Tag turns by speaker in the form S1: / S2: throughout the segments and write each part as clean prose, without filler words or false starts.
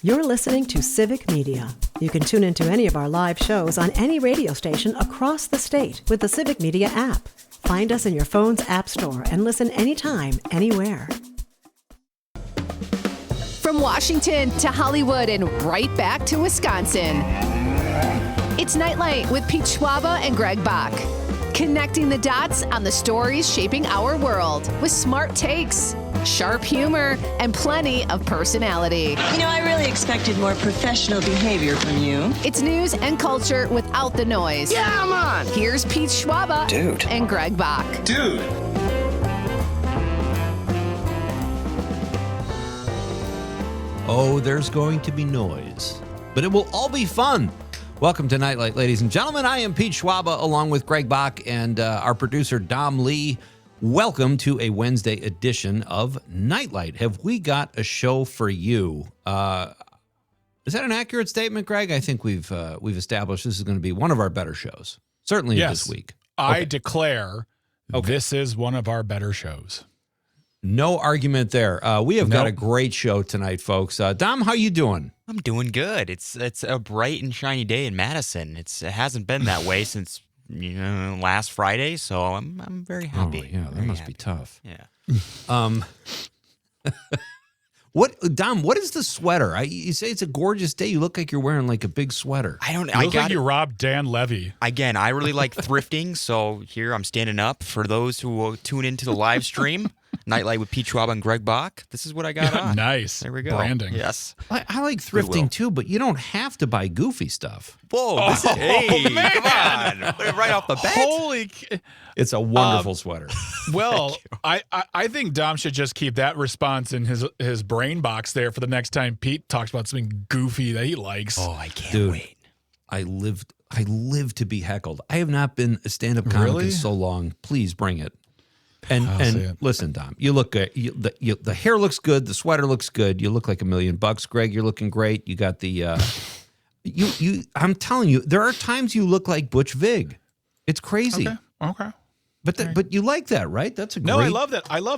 S1: You're listening to Civic Media. You can tune into any of our live shows on any radio station across the state with the Civic Media app. Find us in your phone's app store and listen anytime, anywhere.
S2: From Washington to Hollywood and right back to Wisconsin. It's Nightlight with Pete Schwaba and Greg Bach. Connecting the dots on the stories shaping our world with smart takes, sharp humor, and plenty of personality.
S3: You know, I really expected more professional behavior from you.
S2: It's news and culture without the noise.
S4: Yeah, I'm on.
S2: Here's Pete Schwaba and Greg Bach.
S4: Dude.
S5: Oh, there's going to be noise, but it will all be fun. Welcome to Nightlight, ladies and gentlemen. I am Pete Schwaba, along with Greg Bach and our producer, Dom Lee. Welcome to a Wednesday edition of Nightlight. Have we got a show for you? Is that an accurate statement, Greg? I think we've established this is going to be one of our better shows, certainly this week.
S6: I declare this is one of our better shows.
S5: No argument there. We have got a great show tonight, folks. Dom, how you doing?
S7: I'm doing good. It's a bright and shiny day in Madison. It hasn't been that way since last Friday, so I'm very happy.
S5: Oh, yeah, that must be tough.
S7: Yeah.
S5: Dom? What is the sweater? You say it's a gorgeous day. You look like you're wearing like a big sweater.
S6: You look like you robbed Dan Levy.
S7: Again, I really like thrifting, so here I'm standing up for those who will tune into the live stream. Nightlight with Pete Schwab and Greg Bach. This is what I got on.
S6: Nice.
S7: There we go.
S6: Branding.
S7: Yes.
S5: I like thrifting too, but you don't have to buy goofy stuff.
S7: Whoa. Hey, man. Come on. Right off the bat.
S6: Holy.
S5: It's a wonderful sweater.
S6: Well, I think Dom should just keep that response in his brain box there for the next time Pete talks about something goofy that he likes.
S7: Oh, I can't wait.
S5: I live to be heckled. I have not been a stand-up comic in so long. Please bring it. And listen, Dom, you look good. The hair looks good. The sweater looks good. You look like $1 million. Greg, you're looking great. You got the I'm telling you, there are times you look like Butch Vig. It's crazy.
S6: Okay.
S5: But you like that, right? That's a great.
S6: No, I love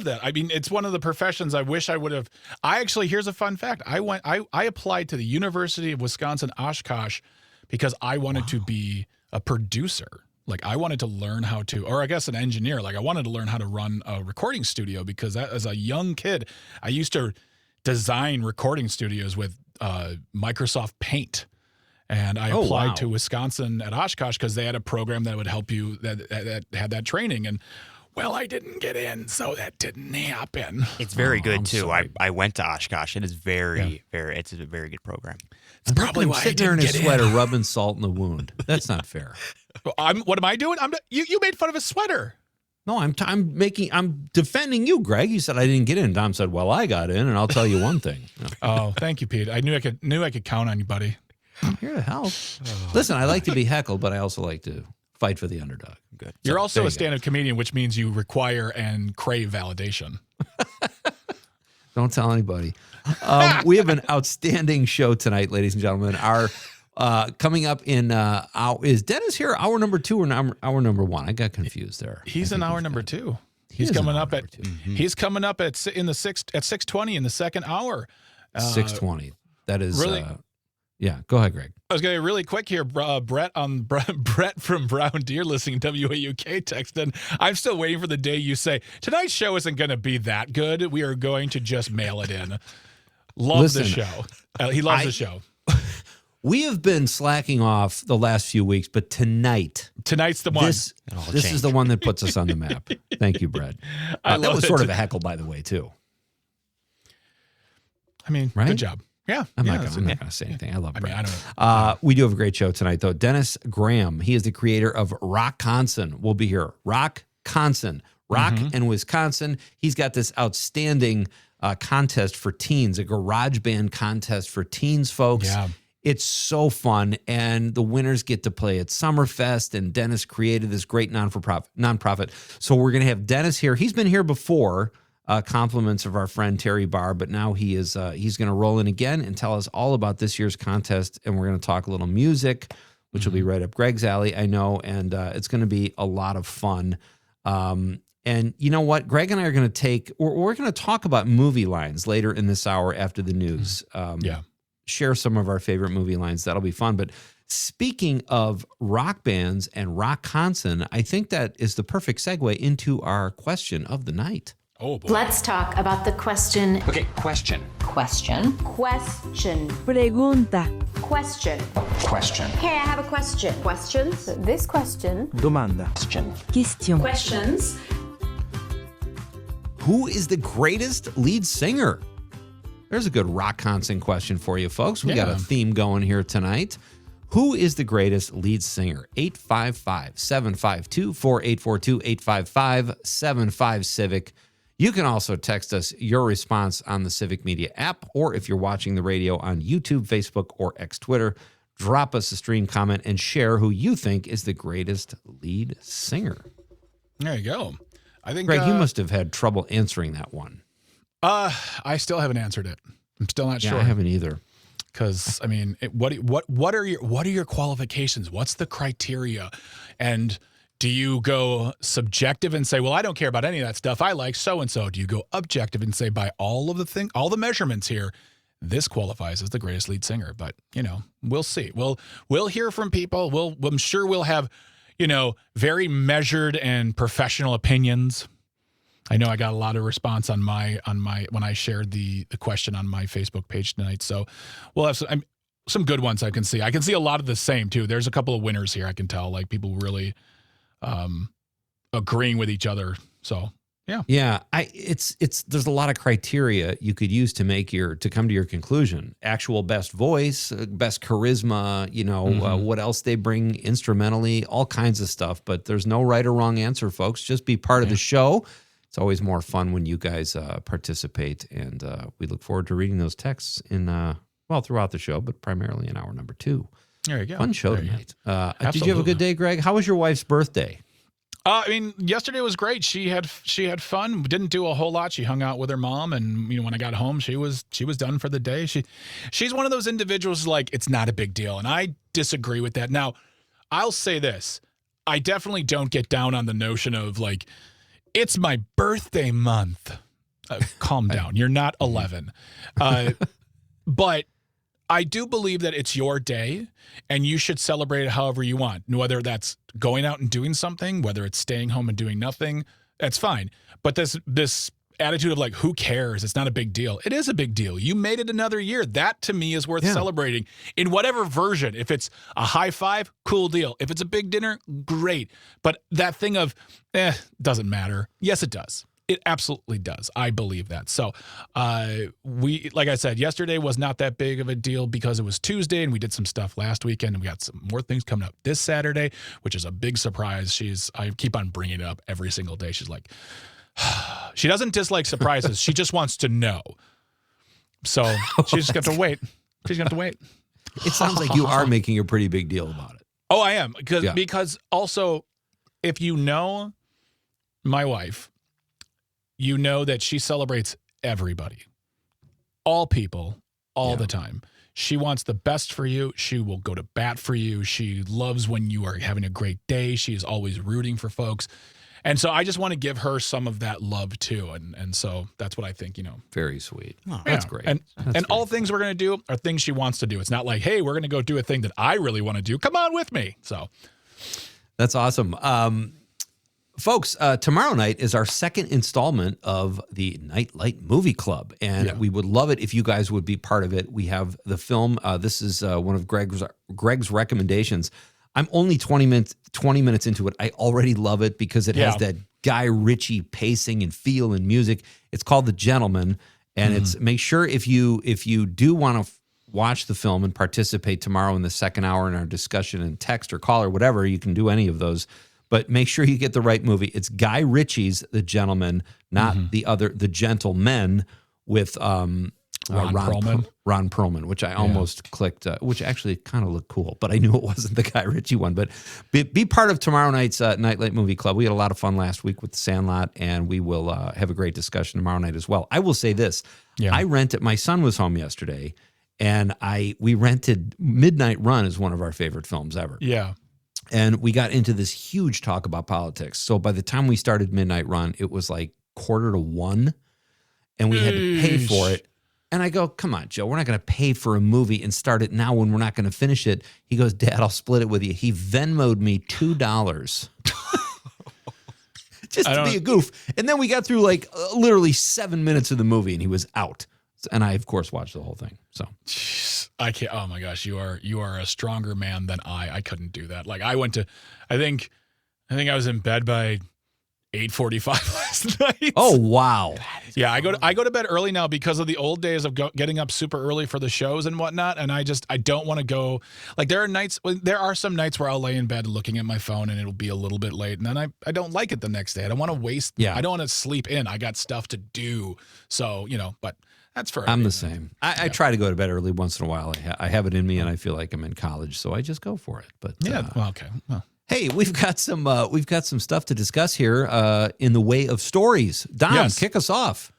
S6: that. I mean, it's one of the professions I wish I would have. Here's a fun fact. I applied to the University of Wisconsin Oshkosh because I wanted to be a producer. Like, I wanted to learn how to, or I guess an engineer. Like, I wanted to learn how to run a recording studio because as a young kid, I used to design recording studios with Microsoft Paint. And I applied to Wisconsin at Oshkosh because they had a program that would help you that had that training. And, well, I didn't get in, so that didn't happen.
S7: It's very good, too. I went to Oshkosh. It is it's a very good program.
S6: It's probably why I
S5: sitting there
S6: didn't
S5: in
S6: get
S5: a sweater rubbing salt in the wound. That's not fair.
S6: What am I doing? You made fun of a sweater.
S5: No, I'm defending you, Greg. You said I didn't get in. Dom said, "Well, I got in, and I'll tell you one thing."
S6: Oh, thank you, Pete. I knew I could count on you, buddy.
S5: I'm here to help. Listen, I like to be heckled, but I also like to fight for the underdog.
S7: Good.
S6: You're also a stand-up comedian, which means you require and crave validation.
S5: Don't tell anybody. We have an outstanding show tonight, ladies and gentlemen. Our coming up in is Dennis here? Hour number 2 or hour number 1? I got confused there.
S6: He's in hour number 2. He's coming up at 6:20 in the second hour.
S5: 6:20. That is
S6: really.
S5: Yeah, go ahead, Greg.
S6: I was going to be really quick here. Brett from Brown Deer listening to WAUK texted. I'm still waiting for the day you say, tonight's show isn't going to be that good. We are going to just mail it in. The show. He loves the show.
S5: We have been slacking off the last few weeks, but tonight's the one. This is the one that puts us on the map. Thank you, Brett. That was sort of a heckle, by the way, too.
S6: I mean,
S5: right?
S6: Good job. Yeah.
S5: I'm not going to say anything. I love Brett.
S6: I mean, I don't.
S5: We do have a great show tonight, though. Dennis Graham, he is the creator of Rockconsin. We'll be here. Rockconsin. Rock and Wisconsin. He's got this outstanding contest for teens, a garage band contest for teens, folks.
S6: Yeah.
S5: It's so fun, and the winners get to play at Summerfest, and Dennis created this great nonprofit. So we're going to have Dennis here. He's been here before, compliments of our friend Terry Barr, but now he's going to roll in again and tell us all about this year's contest, and we're going to talk a little music, which will be right up Greg's alley, I know, and it's going to be a lot of fun. And you know what? Greg and I are going to we're going to talk about movie lines later in this hour after the news.
S6: Yeah.
S5: share some of our favorite movie lines. That'll be fun. But speaking of rock bands and Rockconsin, I think that is the perfect segue into our question of the night.
S6: Oh, boy.
S4: Let's talk about the question.
S8: Okay, question.
S4: Question.
S9: Question.
S10: Pregunta.
S9: Question.
S8: Question.
S9: Hey, I have a question. Questions? This question.
S10: Domanda. Question.
S9: Questions.
S5: Who is the greatest lead singer? There's a good Rockconsin question for you, folks. We got a theme going here tonight. Who is the greatest lead singer? 855-752-4842, 855-75-CIVIC. You can also text us your response on the Civic Media app, or if you're watching the radio on YouTube, Facebook, or X Twitter, drop us a stream comment and share who you think is the greatest lead singer.
S6: There you go. I think
S5: Greg, you must have had trouble answering that one.
S6: I still haven't answered it. I'm still not sure.
S5: I haven't either.
S6: Because I mean, what are your qualifications? What's the criteria? And do you go subjective and say, well, I don't care about any of that stuff. I like so and so. Do you go objective and say, by all the measurements here, this qualifies as the greatest lead singer? But we'll see. We'll hear from people. I'm sure we'll have very measured and professional opinions. I know I got a lot of response on my when I shared the question on my Facebook page tonight. So we'll have some good ones I can see. I can see a lot of the same too. There's a couple of winners here I can tell, like people really agreeing with each other. So yeah. There's a lot of criteria you could use to come to your conclusion. Actual best voice, best charisma, what else they bring instrumentally, all kinds of stuff. But there's no right or wrong answer, folks. Just be part of the show. It's always more fun when you guys participate, and we look forward to reading those texts throughout the show, but primarily in hour number 2. There you go.
S5: Fun show tonight. Did you have a good day, Greg? How was your wife's birthday?
S6: Yesterday was great. She had fun. We didn't do a whole lot. She hung out with her mom, and when I got home, she was done for the day. She's one of those individuals like it's not a big deal, and I disagree with that. Now, I'll say this: I definitely don't get down on the notion of like it's my birthday month. Calm down. You're not 11, but I do believe that it's your day and you should celebrate it however you want. Whether that's going out and doing something, whether it's staying home and doing nothing, that's fine. But this attitude of like, who cares? It's not a big deal. It is a big deal. You made it another year. That to me is worth celebrating in whatever version. If it's a high five, cool deal. If it's a big dinner, great. But that thing of, doesn't matter. Yes, it does. It absolutely does. I believe that. So like I said, yesterday was not that big of a deal because it was Tuesday and we did some stuff last weekend and we got some more things coming up this Saturday, which is a big surprise. I keep on bringing it up every single day. She's like, she doesn't dislike surprises. She just wants to know. So she's got to wait. She's got to wait.
S5: It sounds like you are making a pretty big deal about it.
S6: Oh, I am. Because also, if you know my wife, you know that she celebrates everybody, all people, all the time. She wants the best for you. She will go to bat for you. She loves when you are having a great day. She is always rooting for folks. And so I just want to give her some of that love too. And so that's what I think,
S5: Very sweet.
S6: Oh,
S5: that's great.
S6: And all things we're going to do are things she wants to do. It's not like, hey, we're going to go do a thing that I really want to do. Come on with me. So
S5: that's awesome. Folks, tomorrow night is our second installment of the Nightlight Movie Club, and we would love it if you guys would be part of it. We have the film. This is one of Greg's recommendations. I'm only 20 minutes into it. I already love it because it has that Guy Ritchie pacing and feel and music. It's called The Gentleman, and it's make sure if you do want to watch the film and participate tomorrow in the second hour in our discussion and text or call or whatever, you can do any of those. But make sure you get the right movie. It's Guy Ritchie's The Gentleman, not The Gentlemen with Ron Perlman, which I almost clicked, which actually kind of looked cool, but I knew it wasn't the Guy Ritchie one. But be part of tomorrow night's Nightlight Movie Club. We had a lot of fun last week with The Sandlot, and we will have a great discussion tomorrow night as well. I will say this. My son was home yesterday, and we rented Midnight Run as one of our favorite films ever.
S6: Yeah.
S5: And we got into this huge talk about politics. So by the time we started Midnight Run, it was like 1:45, and we had to pay for it. And I go, come on, Joe, we're not going to pay for a movie and start it now when we're not going to finish it. He goes, Dad, I'll split it with you. He Venmo'd me $2 just to be a goof. And then we got through like literally 7 minutes of the movie and he was out. And I, of course, watched the whole thing. So
S6: I can't. Oh my gosh, you are a stronger man than I. I couldn't do that. Like I think I was in bed by 8:45 last night.
S5: Oh wow.
S6: Yeah, I go to bed early now because of the old days of getting up super early for the shows and whatnot. And I don't want to go. Like there are some nights where I'll lay in bed looking at my phone and it'll be a little bit late, and then I don't like it the next day. I don't want to waste.
S5: Yeah.
S6: I don't want to sleep in. I got stuff to do. So but. That's for
S5: I'm the same. I try to go to bed early once in a while. I have it in me, and I feel like I'm in college, so I just go for it. But
S6: okay. Well.
S5: Hey, we've got some stuff to discuss here in the way of stories. Dom, kick us off.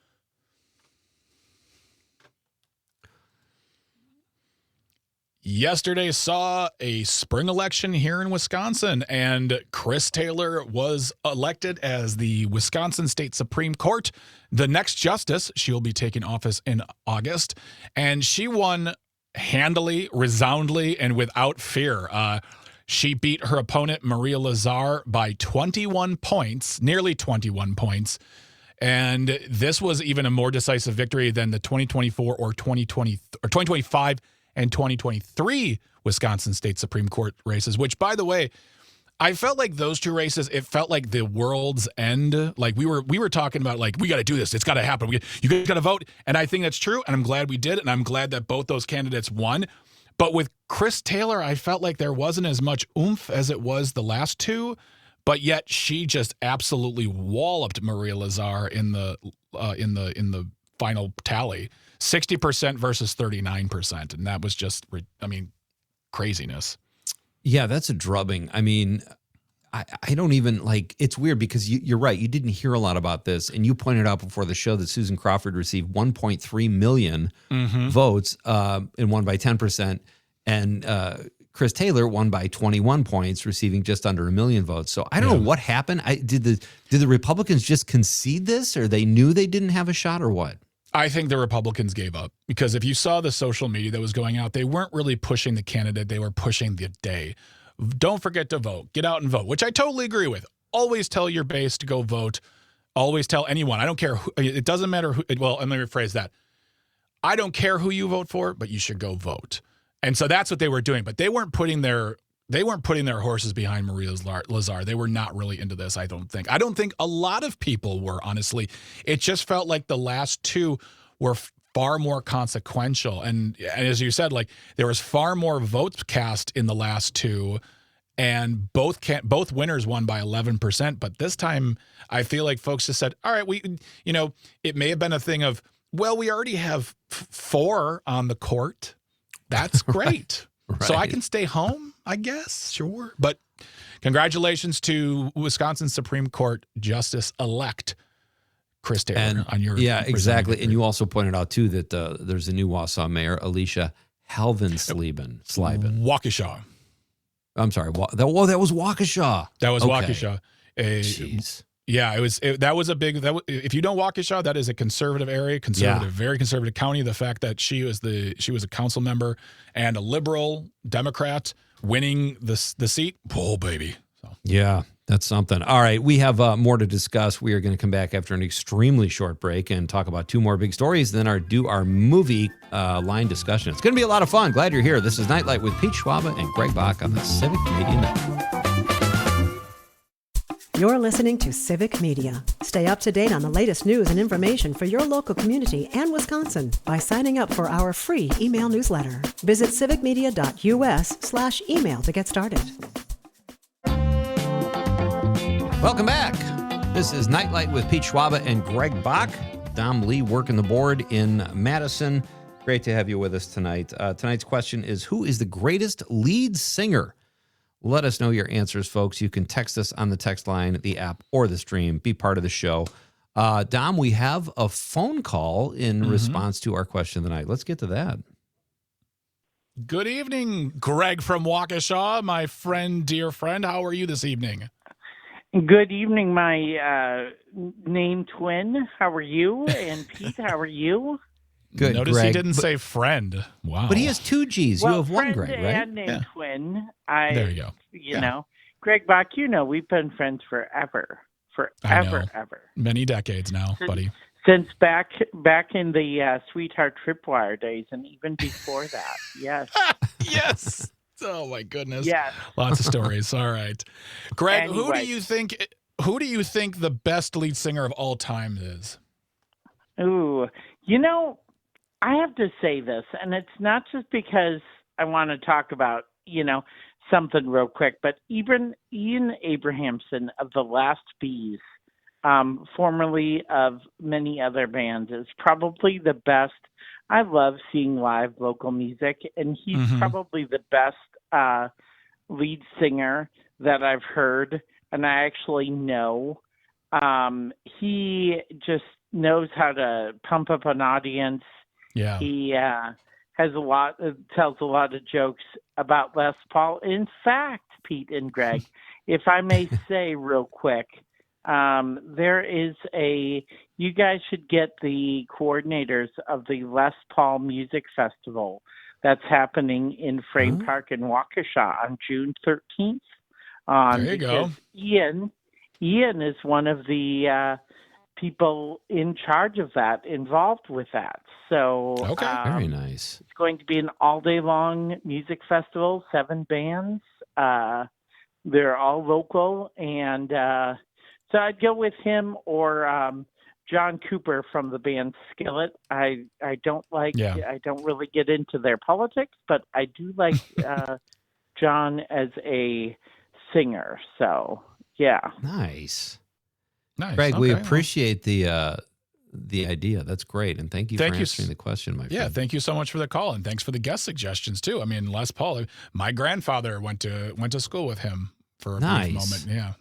S6: Yesterday saw a spring election here in Wisconsin, and Chris Taylor was elected as the Wisconsin State Supreme Court, the next justice. She'll be taking office in August, and she won handily, resoundingly, and without fear. She beat her opponent, Maria Lazar, by 21 points, nearly 21 points. And this was even a more decisive victory than the 2024 or 2025 and 2023 Wisconsin State Supreme Court races, which, by the way, I felt like those two races, it felt like the world's end. Like we were talking about, like, we got to do this. It's got to happen. You got to vote. And I think that's true. And I'm glad we did. And I'm glad that both those candidates won. But with Chris Taylor, I felt like there wasn't as much oomph as it was the last two. But yet she just absolutely walloped Maria Lazar in the final tally. 60% versus 39%. And that was just, craziness.
S5: Yeah, that's a drubbing. I mean, I don't even it's weird because you're right. You didn't hear a lot about this. And you pointed out before the show that Susan Crawford received 1.3 million votes and won by 10%. And Chris Taylor won by 21 points, receiving just under 1 million votes. So I don't know what happened. Did the Republicans just concede this, or they knew they didn't have a shot, or what?
S6: I think the Republicans gave up because if you saw the social media that was going out, they weren't really pushing the candidate. They were pushing the day. Don't forget to vote. Get out and vote, which I totally agree with. Always tell your base to go vote. Always tell anyone. I don't care who. It doesn't matter who. Well, let me rephrase that. I don't care who you vote for, but you should go vote. And so that's what they were doing. But they weren't putting their horses behind Maria Lazar. They were not really into this, I don't think. I don't think a lot of people were, honestly. It just felt like the last two were far more consequential. And as you said, there was far more votes cast in the last two, and both winners won by 11%. But this time, I feel like folks just said, all right, it may have been a thing of, well, we already have 4 on the court. That's great. Right. So I can stay home, I guess. Sure. But congratulations to Wisconsin Supreme Court Justice-elect Chris Taylor on your
S5: exactly. Victory. And you also pointed out, too, that there's a new Wausau mayor, Alicia Halven-Slieben.
S6: Waukesha.
S5: I'm sorry. That was Waukesha.
S6: That was Waukesha.
S5: Jeez.
S6: Yeah, that was a big. If you know Waukesha, that is a conservative area, very conservative county. The fact that she was a council member and a liberal Democrat winning the seat, oh baby. So.
S5: Yeah, that's something. All right, we have more to discuss. We are going to come back after an extremely short break and talk about 2 more big stories. Then do our movie line discussion. It's going to be a lot of fun. Glad you're here. This is Nightlight with Pete Schwaba and Greg Bach on the Civic Media Network.
S1: You're listening to Civic Media. Stay up to date on the latest news and information for your local community and Wisconsin by signing up for our free email newsletter. Visit civicmedia.us/email to get started.
S5: Welcome back. This is Nightlight with Pete Schwaba and Greg Bach. Dom Lee working the board in Madison. Great to have you with us tonight. Tonight's question is, who is the greatest lead singer? Let us know your answers, folks. You can text us on the text line, the app, or the stream. Be part of the show. Dom, we have a phone call in response to our question tonight. Let's get to that.
S6: Good evening, Greg from Waukesha, my dear friend. How are you this evening?
S8: Good evening, my name twin. How are you? And Pete, how are you?
S5: Good,
S6: Notice
S5: Greg.
S6: he didn't say friend. Wow.
S5: But he has 2 G's.
S8: Well,
S5: You have 1,
S8: friend
S5: Greg, right?
S8: and named twin. I,
S6: There you go.
S8: You know, Greg Bach, we've been friends forever.
S6: I know.
S8: Ever.
S6: Many decades now, buddy.
S8: Since back in the Sweetheart Tripwire days, and even before that. Yes.
S6: Yes. Oh my goodness.
S8: Yes.
S6: Lots of stories. All right, Greg.
S8: Anyway.
S6: Who do you think the best lead singer of all time is?
S8: Ooh, I have to say this, and it's not just because I want to talk about, something real quick, but even Ian Abrahamson of the Last Bees, formerly of many other bands, is probably the best. I love seeing live local music, and he's probably the best lead singer that I've heard, and I actually know. He just knows how to pump up an audience.
S6: Yeah.
S8: He tells a lot of jokes about Les Paul. In fact, Pete and Greg, if I may say real quick, there is you guys should get the coordinators of the Les Paul Music Festival that's happening in Frame Park in Waukesha on June 13th.
S6: There you go.
S8: Ian is one of the people in charge of that, involved with that. So
S5: Very nice.
S8: It's going to be an all-day-long music festival, 7 bands. They're all local, and so I'd go with him or John Cooper from the band Skillet. I don't really get into their politics, but I do like John as a singer. So yeah,
S5: Nice.
S6: Nice.
S5: Greg, we appreciate the idea. That's great, and thank you for answering the question, my friend.
S6: Yeah, thank you so much for the call, and thanks for the guest suggestions too. I mean, Les Paul. My grandfather went to school with him for a brief moment. Yeah.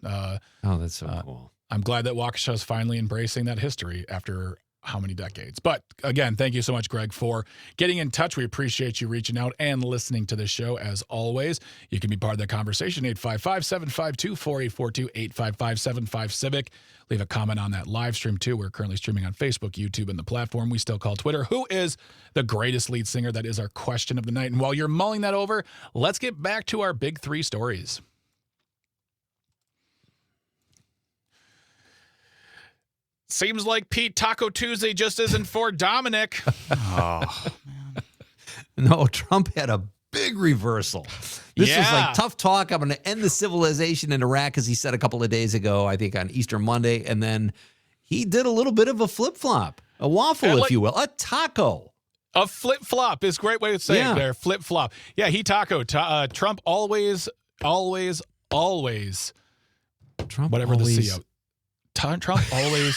S5: Oh, that's so cool.
S6: I'm glad that Waukesha is finally embracing that history after how many decades. But again, thank you so much, Greg, for getting in touch. We appreciate you reaching out and listening to the show as always. You can be part of the conversation, 855-752-4842, 855-75-CIVIC. Leave a comment on that live stream, too. We're currently streaming on Facebook, YouTube, and the platform we still call Twitter. Who is the greatest lead singer? That is our question of the night. And while you're mulling that over, let's get back to our big 3 stories. Seems like Pete Taco Tuesday just isn't for Dominic.
S7: Oh, man.
S5: No, Trump had a big reversal. This was like
S6: Yeah.
S5: tough talk. I'm going to end the civilization in Iraq, as he said a couple of days ago, I think on Easter Monday. And then he did a little bit of a flip-flop, a waffle, if you will, a taco.
S6: A flip-flop is a great way to say
S5: Yeah.
S6: it there. Flip-flop. Yeah, he taco. Trump always.
S5: Trump
S6: Whatever
S5: always,
S6: the CEO. Trump always.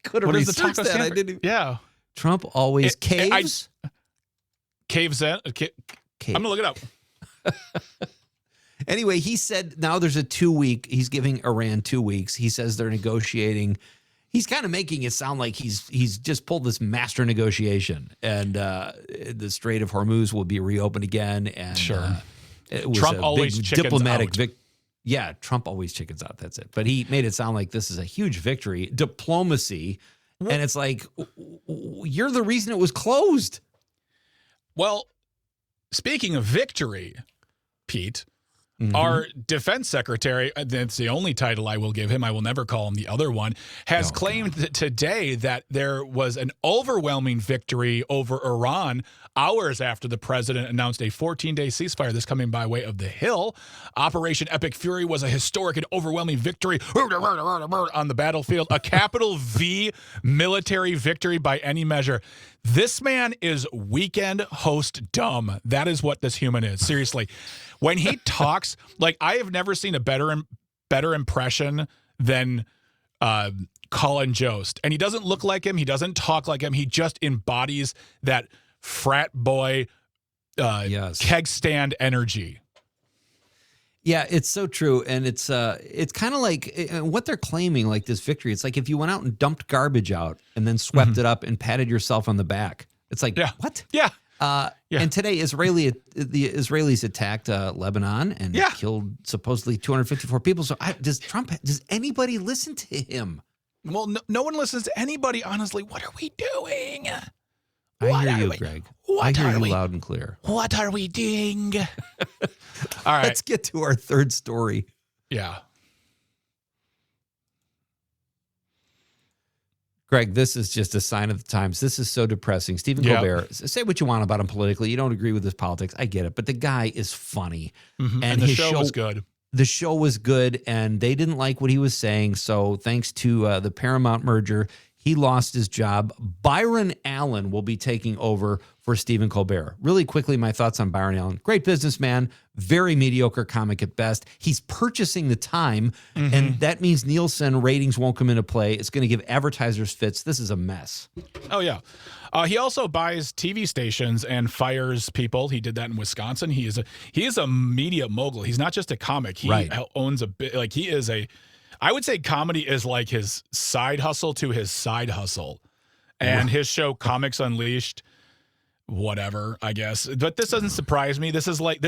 S5: could have
S6: What is the
S5: researched
S6: taco
S5: that.
S6: stand
S5: I
S6: for?
S5: didn't even,
S6: Yeah.
S5: Trump always
S6: It- I-
S5: caves.
S6: Caves in. I'm going to look it up.
S5: Anyway, he said now there's a 2-week. He's giving Iran 2 weeks. He says they're negotiating. He's kind of making it sound like he's just pulled this master negotiation, and the Strait of Hormuz will be reopened again. And
S6: Sure.
S5: it was
S6: Trump
S5: a
S6: always
S5: big
S6: chickens
S5: diplomatic
S6: out.
S5: Yeah, Trump always chickens out. That's it. But he made it sound like this is a huge victory, diplomacy, and it's like you're the reason it was closed.
S6: Well, speaking of victory, Pete,
S5: Mm-hmm.
S6: our defense secretary, that's the only title I will give him, I will never call him the other one, has claimed today that there was an overwhelming victory over Iran hours after the president announced a 14-day ceasefire, this coming by way of the Hill. Operation Epic Fury was a historic and overwhelming victory on the battlefield, a capital V military victory by any measure. This man is weekend host dumb. That is what this human is. Seriously. When he talks, like I have never seen a better impression than Colin Jost. And he doesn't look like him. He doesn't talk like him. He just embodies that frat boy keg stand energy.
S5: Yeah, it's so true, and it's kind of like what they're claiming, like this victory. It's like if you went out and dumped garbage out and then swept it up and patted yourself on the back. It's like what?
S6: Yeah.
S5: And today, the Israelis attacked Lebanon and killed supposedly 254 people. So does anybody listen to him?
S6: Well, no one listens to anybody. Honestly, what are we doing?
S5: I hear you, Greg. I hear you loud and clear.
S6: What are we doing? All right.
S5: Let's get to our third story.
S6: Yeah.
S5: Greg, this is just a sign of the times. This is so depressing. Stephen Colbert, say what you want about him politically. You don't agree with his politics. I get it. But the guy is funny.
S6: Mm-hmm. And the show was good.
S5: The show was good, and they didn't like what he was saying. So thanks to the Paramount merger, he lost his job. Byron Allen will be taking over for Stephen Colbert. Really quickly, my thoughts on Byron Allen. Great businessman, very mediocre comic at best. He's purchasing the time, and that means Nielsen ratings won't come into play. It's going to give advertisers fits. This is a mess.
S6: Oh, yeah. He also buys TV stations and fires people. He did that in Wisconsin. He is a media mogul. He's not just a comic. He owns a bit. Like, he is I would say comedy is like his side hustle to his side hustle. And his show Comics Unleashed, whatever, I guess. But this doesn't surprise me. This is like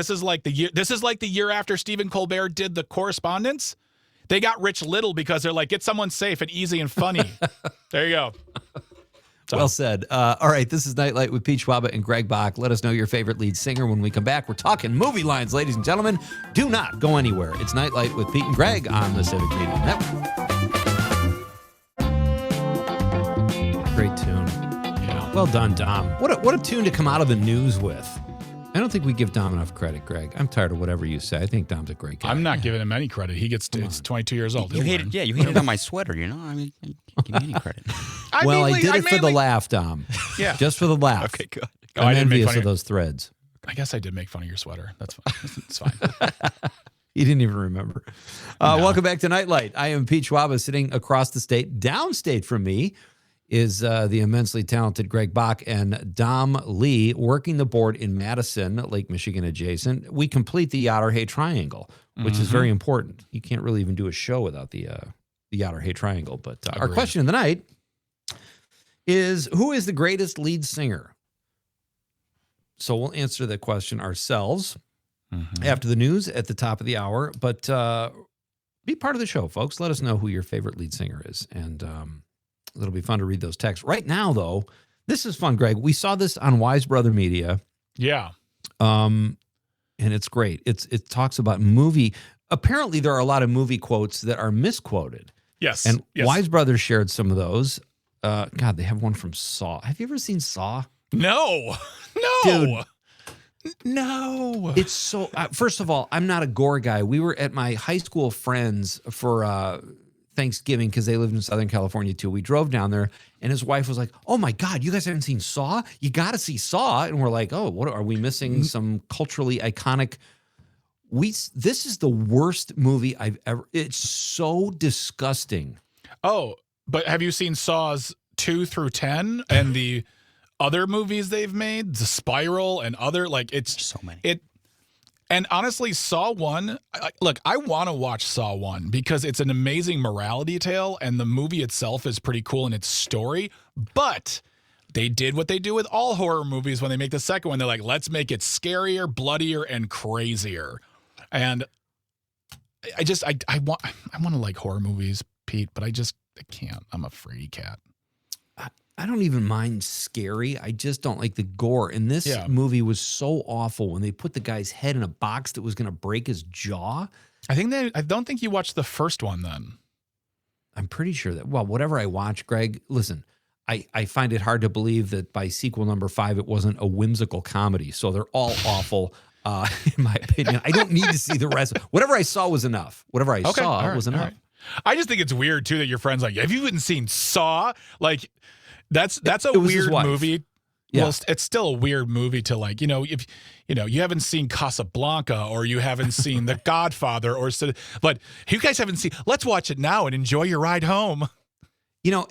S6: the year after Stephen Colbert did The Correspondence. They got Rich Little because they're like, get someone safe and easy and funny. There you go. So.
S5: Well said. All right, this is Nightlight with Pete Schwaba and Greg Bach. Let us know your favorite lead singer when we come back. We're talking movie lines, ladies and gentlemen. Do not go anywhere. It's Nightlight with Pete and Greg on the Civic Media Network. Great tune. Yeah. Well done, Dom. What a tune to come out of the news with. I don't think we give Dom enough credit, Greg. I'm tired of whatever you say. I think Dom's a great guy.
S6: I'm not giving him any credit. He gets it's 22 years old.
S7: You hated on my sweater, you know? I mean, you can't give me any credit.
S5: I did it for the laugh, Dom.
S6: Yeah.
S5: Just for the laugh.
S6: Okay, good.
S5: I'm envious of those threads.
S6: I guess I did make fun of your sweater. That's fine. It's fine.
S5: You didn't even remember.
S6: No.
S5: Welcome back to Nightlight. I am Pete Schwaba, sitting across the state. Downstate from me is the immensely talented Greg Bach and Dom Lee, working the board in Madison, Lake Michigan adjacent. We complete the Otter-Hay Triangle, which is very important. You can't really even do a show without the Otter-Hay Triangle. But our question of the night is, who is the greatest lead singer? So we'll answer the question ourselves after the news at the top of the hour. But be part of the show, folks. Let us know who your favorite lead singer is. And it'll be fun to read those texts. Right now, though, this is fun, Greg. We saw this on Wise Brother Media.
S6: Yeah.
S5: And it's great. It talks about movie. Apparently, there are a lot of movie quotes that are misquoted.
S6: Yes.
S5: And Wise Brothers shared some of those. God, they have one from Saw. Have you ever seen Saw?
S6: No.
S5: Dude.
S6: No.
S5: It's so, first of all, I'm not a gore guy. We were at my high school friends for Thanksgiving because they lived in Southern California too. We drove down there and his wife was like, oh my God, you guys haven't seen Saw? You got to see Saw. And we're like, oh, what are we missing? Some culturally iconic. This is the worst movie I've ever, it's so disgusting.
S6: Oh, but have you seen Saws 2 through 10 and the other movies they've made, The Spiral and other, like, it's
S7: so many.
S6: And honestly, Saw 1, look, I want to watch Saw 1 because it's an amazing morality tale and the movie itself is pretty cool in its story. But they did what they do with all horror movies when they make the second one. They're like, let's make it scarier, bloodier, and crazier. And I want to like horror movies, Pete, but I can't. I'm a free cat.
S5: I don't even mind scary. I just don't like the gore. And this movie was so awful when they put the guy's head in a box that was going to break his jaw.
S6: I don't think you watched the first one then.
S5: I'm pretty sure that, well, whatever I watch, Greg, listen, I find it hard to believe that by sequel number 5, it wasn't a whimsical comedy. So they're all awful, in my opinion. I don't need to see the rest. Whatever I saw was enough. Whatever I saw was enough.
S6: Right. I just think it's weird, too, that your friend's like, have you even seen Saw? Like, that's a weird movie.
S5: Yeah.
S6: Well, it's still a weird movie to, like, if you haven't seen Casablanca or you haven't seen The Godfather but you guys haven't seen, let's watch it now and enjoy your ride home.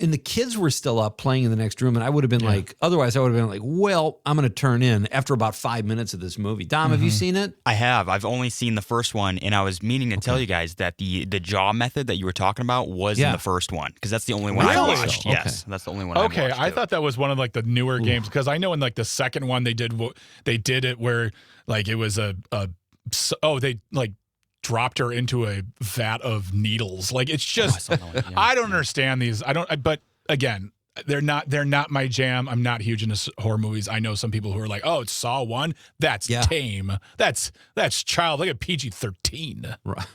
S5: And the kids were still up playing in the next room, and I would have been like, otherwise I would have been like, well, I'm going to turn in after about 5 minutes of this movie. Dom, have you seen it?
S7: I have. I've only seen the first one, and I was meaning to tell you guys that the jaw method that you were talking about was in the first one, because that's the only one I watched.
S5: So,
S7: yes, that's the only one I watched.
S6: Okay, I thought that was one of like the newer games, because I know in like the second one they did it where like it was they like dropped her into a vat of needles. Like, it's just, I don't understand these. But again, they're not my jam. I'm not huge into horror movies. I know some people who are like, oh, it's Saw 1. That's tame. That's child. Look at PG-13.
S5: Right.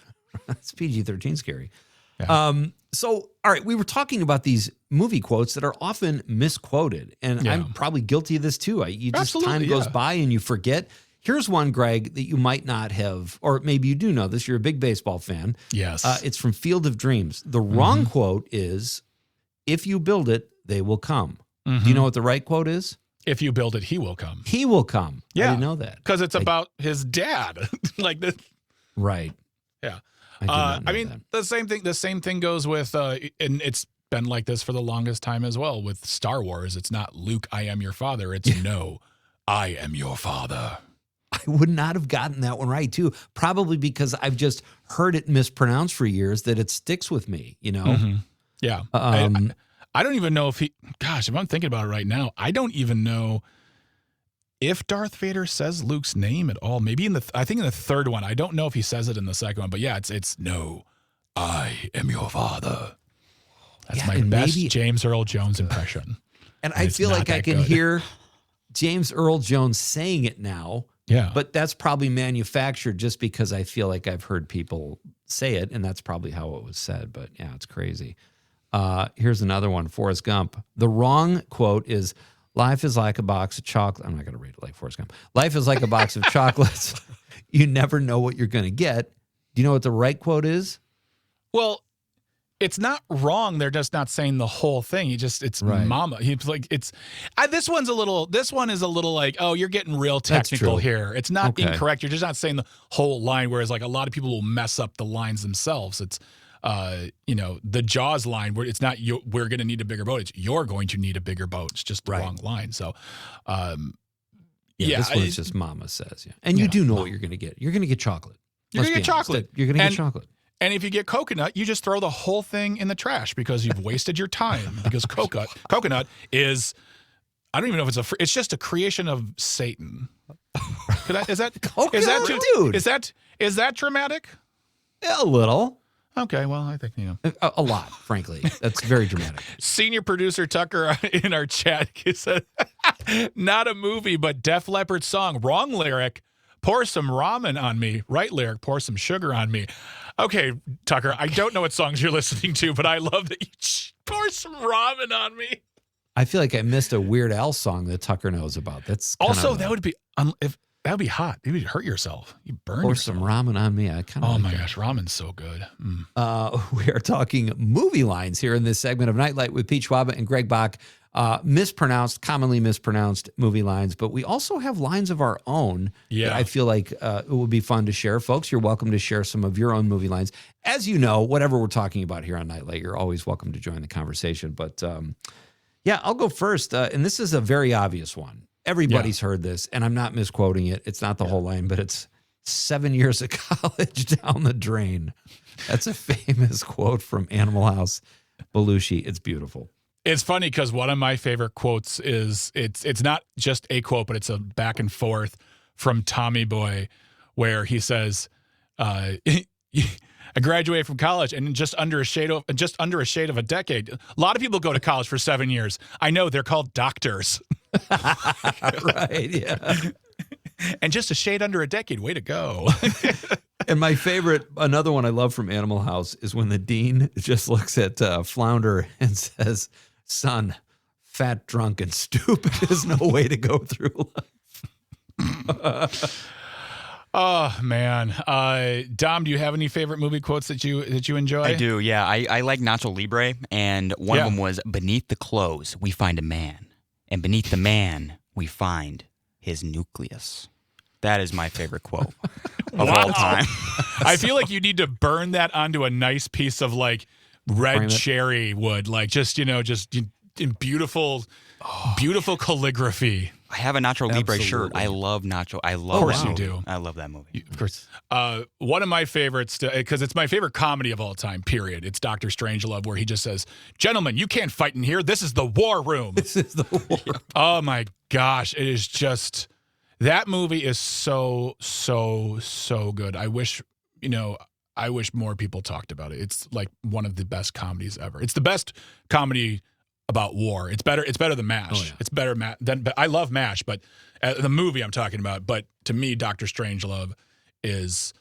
S5: It's PG-13 scary.
S6: Yeah.
S5: So, all right, we were talking about these movie quotes that are often misquoted, and I'm probably guilty of this too. Time goes by and you forget. Here's one, Greg, that you might not have, or maybe you do know this. You're a big baseball fan.
S6: Yes.
S5: It's from Field of Dreams. The wrong quote is, "If you build it, they will come." Do you know what the right quote is?
S6: If you build it, he will come.
S5: He will come.
S6: Yeah.
S5: I didn't know that.
S6: Because it's about his dad. Like this.
S5: Right.
S6: Yeah.
S5: I
S6: mean,
S5: that.
S6: the same thing goes with, and it's been like this for the longest time as well with Star Wars. It's not Luke, I am your father. It's no, I am your father.
S5: I would not have gotten that one right too. Probably because I've just heard it mispronounced for years that it sticks with me, you know?
S6: Yeah. I don't even know if if I'm thinking about it right now, I don't even know if Darth Vader says Luke's name at all. Maybe I think in the third one. I don't know if he says it in the second one, but yeah, it's no, I am your father. That's my best James Earl Jones impression.
S5: And I feel like I can hear James Earl Jones saying it now.
S6: Yeah.
S5: But that's probably manufactured just because I feel like I've heard people say it, and that's probably how it was said. But yeah, it's crazy. Here's another one, Forrest Gump. The wrong quote is, "Life is like a box of chocolate." I'm not going to read it like Forrest Gump. "Life is like a box of chocolates. You never know what you're going to get." Do you know what the right quote is?
S6: Well, it's not wrong. They're just not saying the whole thing. It's
S5: right.
S6: Mama. He's like, this one is a little like, oh, you're getting real technical here. It's not incorrect. You're just not saying the whole line. Whereas like a lot of people will mess up the lines themselves. It's, the Jaws line where it's not, we're going to need a bigger boat. It's, you're going to need a bigger boat. It's just the wrong line. So,
S5: this one's just Mama says. Yeah. And you do know what you're going to get. You're going to get chocolate.
S6: You're going to get chocolate.
S5: You're going to get chocolate.
S6: And if you get coconut, you just throw the whole thing in the trash because you've wasted your time. Because coconut is, I don't even know if it's just a creation of Satan. Is that dramatic?
S5: A little.
S6: Okay, well, I think,
S5: a lot, frankly. That's very dramatic.
S6: Senior producer Tucker in our chat, he said, not a movie, but Def Leppard song. Wrong lyric. Pour some ramen on me. Right lyric. Pour some sugar on me. Okay, Tucker, I don't know what songs you're listening to, but I love that you pour some ramen on me.
S5: I feel like I missed a Weird Al song that Tucker knows about. That's
S6: also that would be that would be hot. You would hurt yourself. You burn yourself.
S5: Some ramen on me.
S6: Oh my gosh, ramen's so good.
S5: We are talking movie lines here in this segment of Nightlight with Pete Schwaba and Greg Bach. Commonly mispronounced movie lines, but we also have lines of our own that I feel like it would be fun to share. Folks, you're welcome to share some of your own movie lines. As you know, whatever we're talking about here on Nightlight, you're always welcome to join the conversation. But I'll go first. And this is a very obvious one. Everybody's heard this, and I'm not misquoting it. It's not the whole line, but it's 7 years of college down the drain. That's a famous quote from Animal House. Belushi. It's beautiful.
S6: It's funny because one of my favorite quotes is it's not just a quote, but it's a back and forth from Tommy Boy, where he says, "I graduated from college and just under a shade of a decade. A lot of people go to college for 7 years. I know, they're called doctors."
S5: Right? Yeah.
S6: And just a shade under a decade. Way to go.
S5: And my favorite, another one I love from Animal House, is when the dean just looks at Flounder and says, "Son, fat, drunk, and stupid is no way to go through life."
S6: Oh, man. Dom, do you have any favorite movie quotes that you enjoy?
S7: I do, yeah. I like Nacho Libre, and one of them was, "Beneath the clothes, we find a man, and beneath the man, we find his nucleus." That is my favorite quote of all time.
S6: I feel like you need to burn that onto a nice piece of like red cherry wood, like just in beautiful calligraphy.
S7: I have a Nacho Libre shirt. I love Nacho.
S6: Of course you do.
S7: I love that movie.
S6: Of course. One of my favorites, because it's my favorite comedy of all time, period. It's Dr. Strangelove, where he just says, "Gentlemen, you can't fight in here. This is the war room."
S5: This is the war room.
S6: Oh my gosh. It is just, that movie is so, so, so good. I wish more people talked about it. It's like one of the best comedies ever. It's the best comedy about war. It's better than MASH.
S5: Oh, yeah.
S6: It's better but I love MASH, but the movie I'm talking about. But to me, Dr. Strangelove is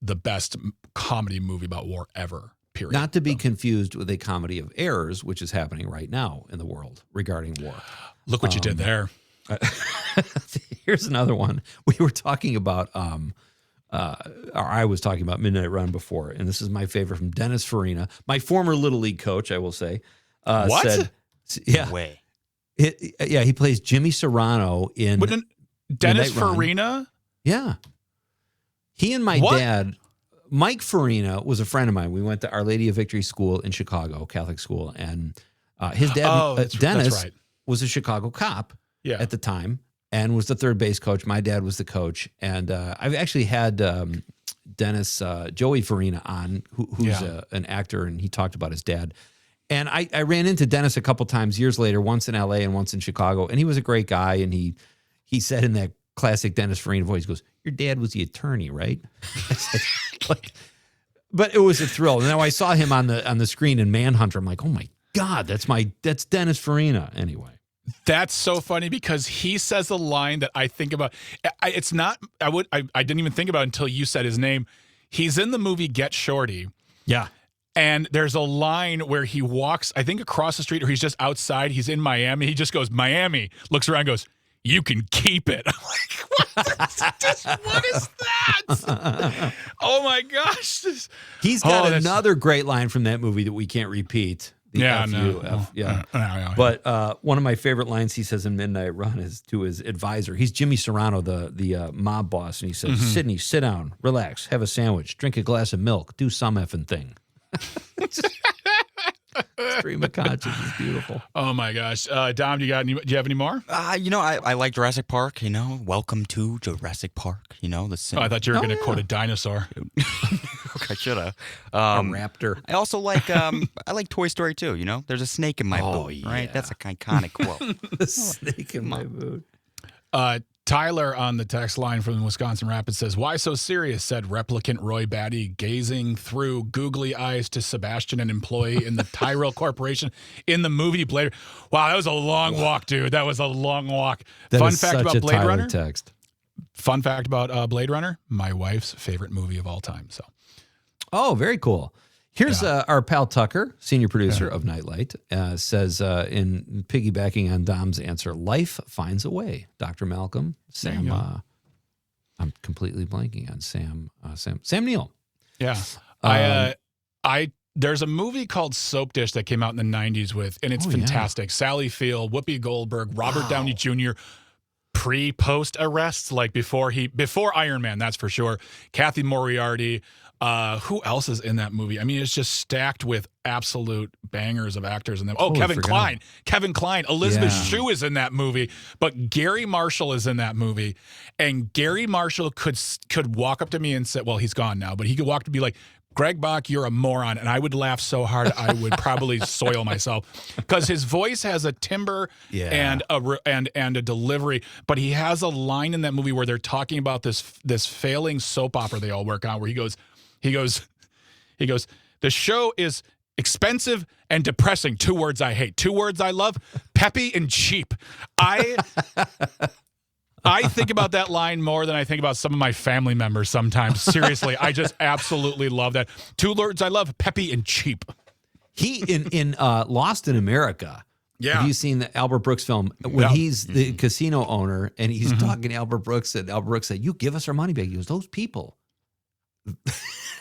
S6: the best comedy movie about war ever. Period.
S5: Not to be confused with a comedy of errors, which is happening right now in the world regarding war.
S6: Look what you did there.
S5: Here's another one. We were talking about, or I was talking about Midnight Run before, and this is my favorite from Dennis Farina, my former Little League coach, I will say.
S6: What?
S5: Said, yeah.
S7: No way.
S5: He plays Jimmy Serrano in
S6: Dennis
S5: Midnight Run.
S6: Farina?
S5: Yeah. He and my dad, Mike Farina, was a friend of mine. We went to Our Lady of Victory School in Chicago, Catholic school, and his dad, Dennis, was a Chicago cop at the time and was the third base coach. My dad was the coach, and I've actually had Dennis, Joey Farina on, who's an actor, and he talked about his dad. And I ran into Dennis a couple times years later, once in LA and once in Chicago, and he was a great guy, and he said in that classic Dennis Farina voice, he goes, "Your dad was the attorney, right?" I said, but it was a thrill. And now I saw him on the screen in Manhunter. I'm like, oh my God, that's Dennis Farina. Anyway.
S6: That's so funny because he says a line that I think about. I didn't even think about it until you said his name. He's in the movie Get Shorty.
S5: Yeah.
S6: And there's a line where he walks, I think across the street, or he's just outside. He's in Miami. He just goes, Miami, looks around, goes, "You can keep it." I'm like, what is that? Oh my gosh.
S5: He's got another great line from that movie that we can't repeat. But one of my favorite lines he says in Midnight Run is to his advisor. He's Jimmy Serrano, the mob boss, and he says, "Sidney, sit down, relax, have a sandwich, drink a glass of milk, do some effing thing." Stream of conscience is beautiful.
S6: Oh my gosh, Dom, do you have any more?
S7: I like Jurassic Park. Welcome to Jurassic Park.
S6: I thought you were going to quote a dinosaur.
S7: I should have.
S5: A raptor.
S7: I also like I like Toy Story too. There's a snake in my boot.
S5: Yeah.
S7: Right, that's an iconic quote.
S5: The snake in my boot.
S6: Tyler on the text line from Wisconsin Rapids says, "Why so serious?" said replicant Roy Batty, gazing through googly eyes to Sebastian, an employee in the Tyrell Corporation in the movie Blade. Wow, that was a long walk, dude. That was a long walk.
S5: Fun fact about Blade
S6: Tyler
S5: Runner. Text.
S6: Fun fact about Blade Runner, my wife's favorite movie of all time. So,
S5: oh, very cool. Here's our pal Tucker, senior producer of Nightlight, says in piggybacking on Dom's answer, life finds a way. Dr. Malcolm, Sam, I'm completely blanking on Sam Neill.
S6: Yeah. There's a movie called Soap Dish that came out in the 90s and it's fantastic. Yeah. Sally Field, Whoopi Goldberg, Robert Downey Jr., pre-post arrests, like before Iron Man, that's for sure. Kathy Moriarty. Who else is in that movie? I mean, it's just stacked with absolute bangers of actors in them. Kevin Kline. Elizabeth Shue is in that movie, but Gary Marshall is in that movie. And Gary Marshall could walk up to me and say, well, he's gone now, but he could walk up to me like, "Greg Bach, you're a moron." And I would laugh so hard I would probably soil myself because his voice has a timbre and a delivery. But he has a line in that movie where they're talking about this failing soap opera they all work on, where he goes, "The show is expensive and depressing. 2 words I hate. 2 words I love: peppy and cheap." I think about that line more than I think about some of my family members sometimes. Seriously, I just absolutely love that. 2 words I love: peppy and cheap.
S5: He in Lost in America.
S6: Yeah.
S5: Have you seen the Albert Brooks film when he's the casino owner and he's talking to Albert Brooks, and Albert Brooks said, "You give us our money back." He goes, "Those people,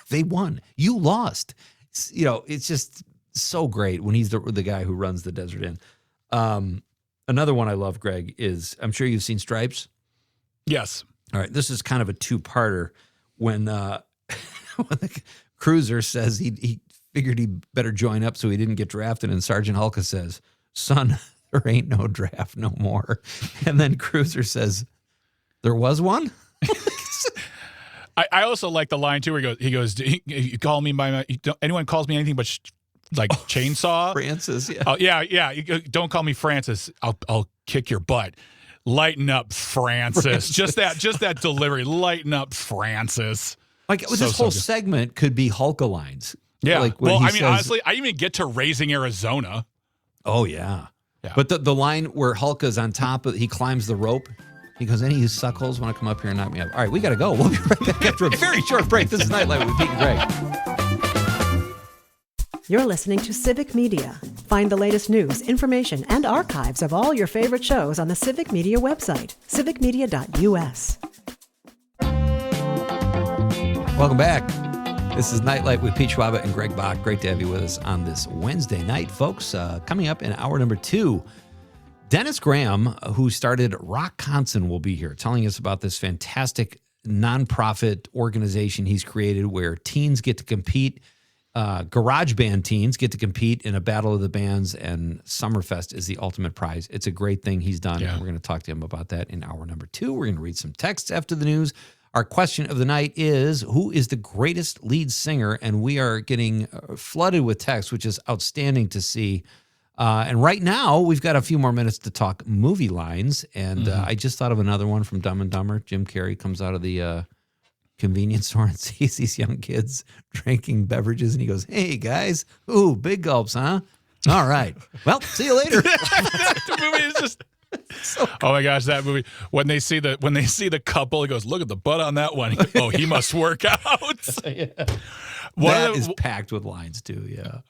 S5: they won. You lost." It's just so great when he's the guy who runs the Desert Inn. Another one I love, Greg, is, I'm sure you've seen Stripes.
S6: Yes.
S5: All right. This is kind of a two-parter. When the cruiser says he figured he better join up so he didn't get drafted, and Sergeant Hulka says, "Son, there ain't no draft no more." And then Cruiser says, "There was one?"
S6: I also like the line too where he goes, "You call me by anyone calls me anything but chainsaw."
S5: Francis, yeah.
S6: Oh yeah. You don't call me Francis. I'll kick your butt. Lighten up, Francis. Just that delivery. Lighten up, Francis.
S5: Like this whole segment could be Hulka lines.
S6: Yeah.
S5: Like
S6: honestly, I even get to Raising Arizona.
S5: Oh, yeah.
S6: Yeah.
S5: But the line where Hulk is on top, he climbs the rope. He goes, any of you suckholes want to come up here and knock me up? All right, we got to go. We'll be right back after a very short break. This is Nightlight with Pete and Greg.
S1: You're listening to Civic Media. Find the latest news, information, and archives of all your favorite shows on the Civic Media website, civicmedia.us.
S5: Welcome back. This is Nightlight with Pete Schwaba and Greg Bach. Great to have you with us on this Wednesday night, folks. Coming up in hour number 2, Dennis Graham, who started Rockconson, will be here telling us about this fantastic nonprofit organization he's created where teens get to compete. Garage band teens get to compete in a battle of the bands, and Summerfest is the ultimate prize. It's a great thing he's done.
S6: Yeah.
S5: We're going to talk to him about that in hour number 2. We're going to read some texts after the news. Our question of the night is, who is the greatest lead singer? And we are getting flooded with texts, which is outstanding to see. And right now, we've got a few more minutes to talk movie lines. And I just thought of another one from Dumb and Dumber. Jim Carrey comes out of the convenience store and sees these young kids drinking beverages. And he goes, hey, guys. Ooh, big gulps, huh? All right. Well, see you later.
S6: The movie is just... Oh my gosh, that movie! When they see the couple, he goes, "Look at the butt on that one." Oh, he must work out.
S5: That is packed with lines too. Yeah,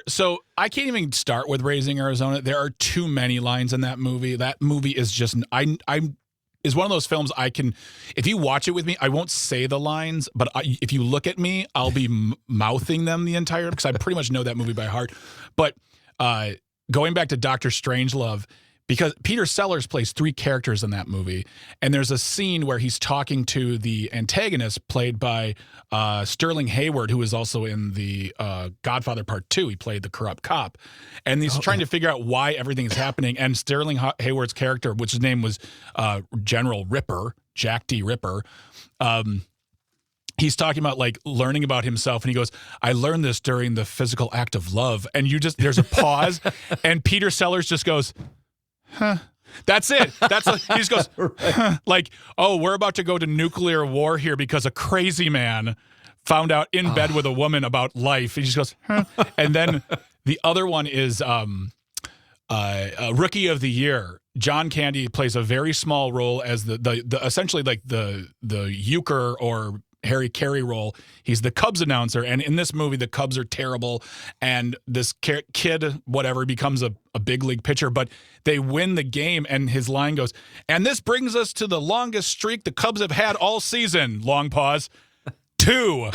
S6: So I can't even start with Raising Arizona. There are too many lines in that movie. That movie is just I is one of those films I can, if you watch it with me, I won't say the lines, but if you look at me, I'll be mouthing them the entire, because I pretty much know that movie by heart. But going back to Dr. Strangelove, because Peter Sellers plays 3 characters in that movie, and there's a scene where he's talking to the antagonist played by Sterling Hayward, who is also in the Godfather Part 2. He played the corrupt cop, and he's trying to figure out why everything is happening. And Sterling Hayward's character, which his name was General Ripper, Jack D. Ripper, he's talking about like learning about himself, and he goes, I learned this during the physical act of love. And there's a pause, and Peter Sellers just goes, huh. That's it. He just goes, huh. Like, oh, we're about to go to nuclear war here because a crazy man found out in bed with a woman about life. He just goes, huh. And then the other one is Rookie of the Year. John Candy plays a very small role as the essentially like the euchre or Harry Carey role. He's the Cubs announcer, and in this movie, the Cubs are terrible, and this kid, whatever, becomes a big league pitcher, but they win the game, and his line goes, and this brings us to the longest streak the Cubs have had all season. Long pause. 2.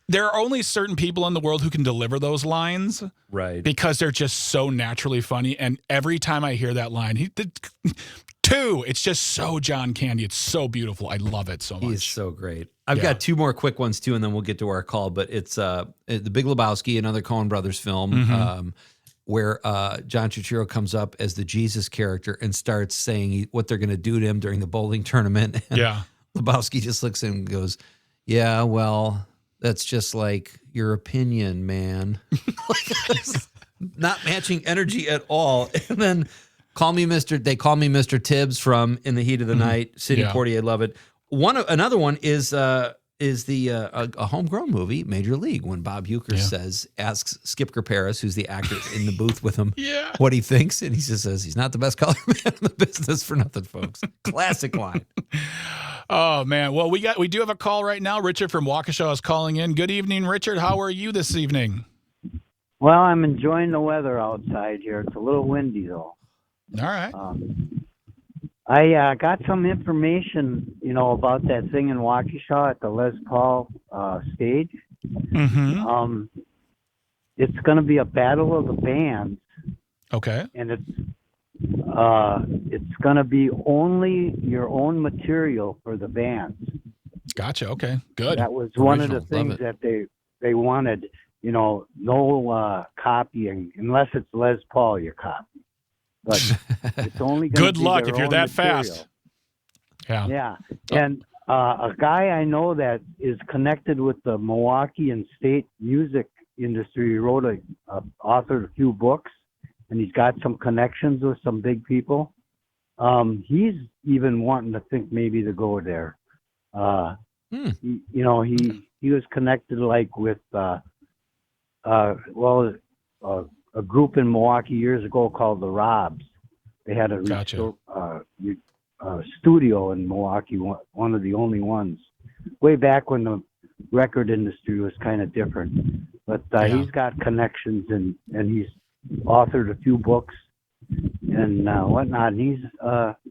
S6: There are only certain people in the world who can deliver those lines.
S5: Right.
S6: Because they're just so naturally funny, and every time I hear that line, 2, it's just so John Candy. It's so beautiful. I love it so much.
S5: He's so great. I've got 2 more quick ones too, and then we'll get to our call. But it's The Big Lebowski, another Coen Brothers film, where John Turturro comes up as the Jesus character and starts saying what they're going to do to him during the bowling tournament. And Lebowski just looks at him and goes, yeah, well, that's just like your opinion, man. Not matching energy at all. And then they call me Mr. Tibbs from In the Heat of the Night, Sidney Poitier, love it. Another one is a homegrown movie, Major League, when Bob Uecker asks Skip Kerparis, who's the actor in the booth with him, what he thinks, and he just says he's not the best color man in the business for nothing, folks. Classic line.
S6: Oh man, well we do have a call right now. Richard from Waukesha is calling in. Good evening, Richard. How are you this evening?
S11: Well, I'm enjoying the weather outside here. It's a little windy though.
S6: All right.
S11: I got some information, about that thing in Waukesha at the Les Paul stage.
S6: Mm-hmm.
S11: It's going to be a battle of the bands.
S6: Okay.
S11: And it's going to be only your own material for the bands.
S6: Gotcha. Okay. Good.
S11: That was one of the things that they wanted. No copying unless it's Les Paul. You copy. But it's only
S6: good luck if you're that fast.
S11: Yeah. And a guy I know that is connected with the Milwaukee and state music industry, he wrote authored a few books, and he's got some connections with some big people. He's even wanting to think maybe to go there. He was connected like with a group in Milwaukee years ago called the Robs. They had a studio in Milwaukee, one of the only ones, way back when the record industry was kind of different. But he's got connections, and he's authored a few books and whatnot. And he's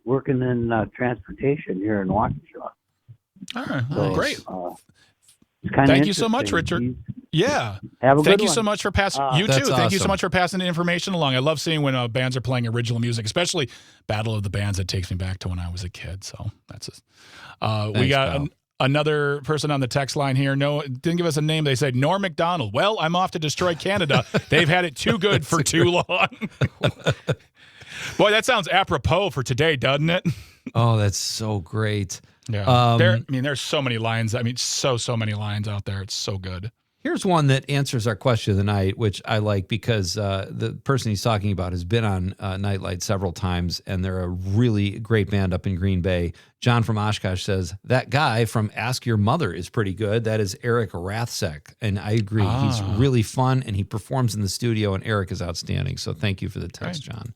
S11: working in transportation here in Waukesha.
S6: All right,
S11: So,
S6: great.
S11: Thank
S6: you so much, Richard. Yeah.
S11: Have a
S6: Thank
S11: good
S6: you so
S11: one.
S6: much for passing. You too. Thank you so much for passing the information along. I love seeing when bands are playing original music, especially Battle of the Bands. That takes me back to when I was a kid. So that's just. We got another person on the text line here. No, didn't give us a name. They said Norm MacDonald. Well, I'm off to destroy Canada. They've had it too good for too long. Boy, that sounds apropos for today, doesn't it?
S5: Oh, that's so great.
S6: Yeah. There's so many lines. I mean, so many lines out there. It's so good.
S5: Here's one that answers our question of the night, which I like because the person he's talking about has been on Nightlight several times, and they're a really great band up in Green Bay. John from Oshkosh says, that guy from Ask Your Mother is pretty good. That is Eric Rathsek. And I agree. He's really fun, and he performs in the studio, and Eric is outstanding. So thank you for the text, John.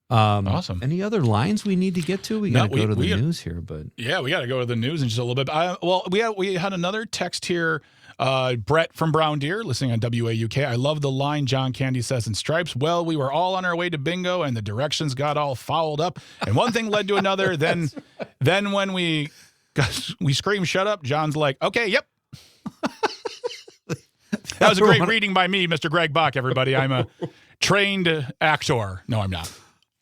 S6: Awesome.
S5: Any other lines we need to get to? We got to go to the news here, but
S6: yeah, we got to go to the news in just a little bit. We had another text here. Brett from Brown Deer, listening on WAUK. I love the line John Candy says in Stripes. Well, we were all on our way to bingo, and the directions got all fouled up, and one thing led to another. Then when we screamed, "Shut up!" John's like, "Okay, yep." That was a great reading by me, Mr. Greg Bach. Everybody, I'm a trained actor. No, I'm not.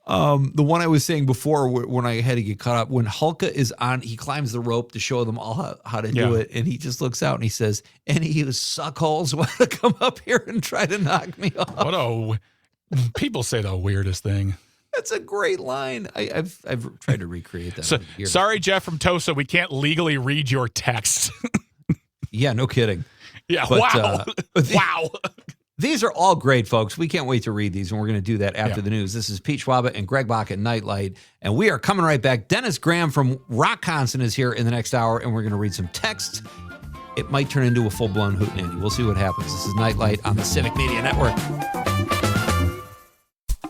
S5: The one I was saying before when I had to get caught up, when Hulka is on, he climbs the rope to show them all how to do it. And he just looks out and he says, any of you suckholes want to come up here and try to knock me off.
S6: People say the weirdest thing.
S5: That's a great line. I've tried to recreate that.
S6: Sorry, Jeff from Tosa. We can't legally read your text.
S5: Yeah, no kidding.
S6: Yeah,
S5: but,
S6: wow. Wow.
S5: These are all great, folks. We can't wait to read these, and we're going to do that after the news. This is Pete Schwaba and Greg Bach at Nightlight, and we are coming right back. Dennis Graham from Rockconson is here in the next hour, and we're going to read some text. It might turn into a full-blown hootenanny. We'll see what happens. This is Nightlight on the Civic Media Network.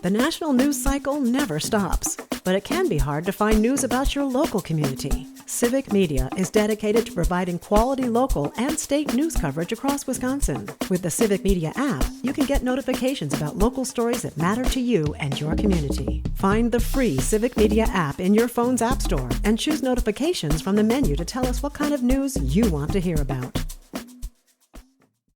S1: The national news cycle never stops, but it can be hard to find news about your local community. Civic Media is dedicated to providing quality local and state news coverage across Wisconsin. With the Civic Media app, you can get notifications about local stories that matter to you and your community. Find the free Civic Media app in your phone's app store and choose notifications from the menu to tell us what kind of news you want to hear about.